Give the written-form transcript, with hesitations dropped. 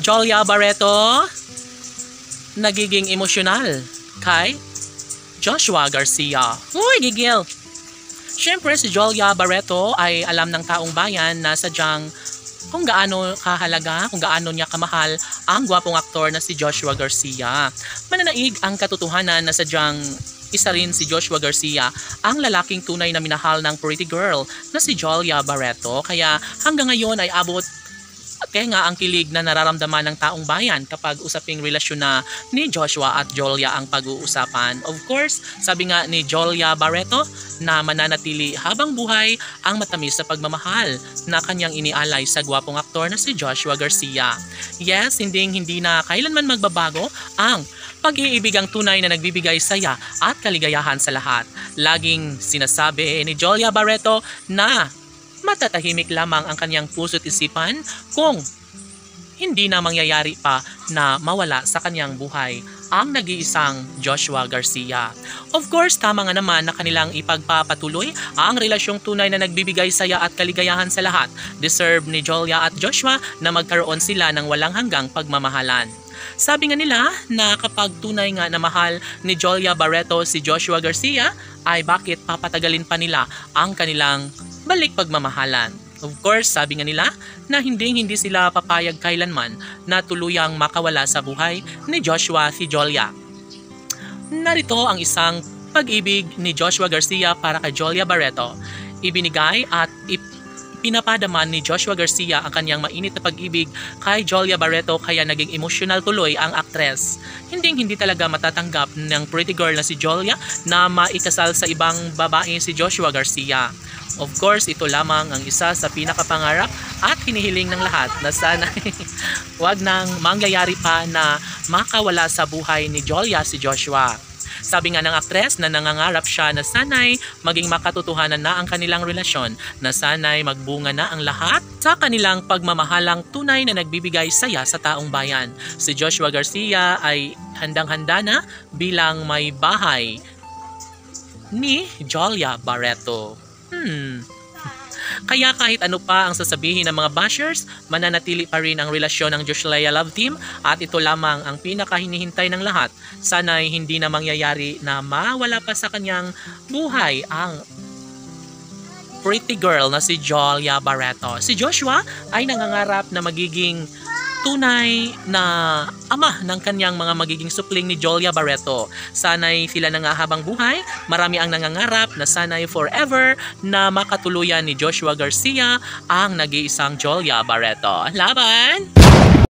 Jolia Barreto nagiging emosyonal kay Joshua Garcia. Uy, gigil! Siyempre si Jolia Barreto ay alam ng taong bayan na sadyang kung gaano kahalaga, kung gaano niya kamahal ang gwapong aktor na si Joshua Garcia. Mananaig ang katotohanan na sadyang isa rin si Joshua Garcia ang lalaking tunay na minahal ng pretty girl na si Jolia Barreto. Kaya hanggang ngayon ay abot kaya nga ang kilig na nararamdaman ng taong bayan kapag usaping relasyon na ni Joshua at Jolia ang pag-uusapan. Of course, sabi nga ni Jolia Barreto na mananatili habang buhay ang matamis sa pagmamahal na kanyang inialay sa gwapong aktor na si Joshua Garcia. Yes, hindi na kailanman magbabago ang pag-iibig ang tunay na nagbibigay saya at kaligayahan sa lahat. Laging sinasabi ni Jolia Barreto na matatahimik lamang ang kanyang puso't isipan kung hindi na mangyayari pa na mawala sa kanyang buhay ang nag-iisang Joshua Garcia. Of course, tama nga naman na kanilang ipagpapatuloy ang relasyong tunay na nagbibigay saya at kaligayahan sa lahat. Deserve ni Jolia at Joshua na magkaroon sila ng walang hanggang pagmamahalan. Sabi nga nila na kapag tunay nga na mahal ni Jolia Barreto si Joshua Garcia, ay bakit papatagalin pa nila ang kanilang balik pagmamahalan. Of course, sabi nga nila na hindi sila papayag kailanman na tuluyang makawala sa buhay ni Joshua si Jolia. Narito ang isang pag-ibig ni Joshua Garcia para kay Jolia Barreto. Ibinigay at pinapadaman ni Joshua Garcia ang kanyang mainit na pag-ibig kay Jolia Barreto kaya naging emotional tuloy ang aktres. Hindi talaga matatanggap ng pretty girl na si Jolia na maikasal sa ibang babae si Joshua Garcia. Of course, ito lamang ang isa sa pinakapangarap at hinihiling ng lahat na sana wag nang mangyayari pa na makawala sa buhay ni Jolia si Joshua. Sabi nga ng aktres na nangangarap siya na sana'y maging makatotohanan na ang kanilang relasyon, na sana'y magbunga na ang lahat sa kanilang pagmamahalang tunay na nagbibigay saya sa taong bayan. Si Joshua Garcia ay handang-handa na bilang may bahay ni Jolia Barreto. Kaya kahit ano pa ang sasabihin ng mga bashers, mananatili pa rin ang relasyon ng Joshua Love Team at ito lamang ang pinakahinihintay ng lahat. Sana'y hindi na mangyayari na mawala pa sa kanyang buhay ang pretty girl na si Jolia Barreto. Si Joshua ay nangangarap na magiging tunay na ama ng kanyang mga magiging supling ni Jolia Barreto. Sana'y sila na nga habang buhay, marami ang nangangarap na sana'y forever na makatuluyan ni Joshua Garcia ang nag-iisang Jolia Barreto. Laban!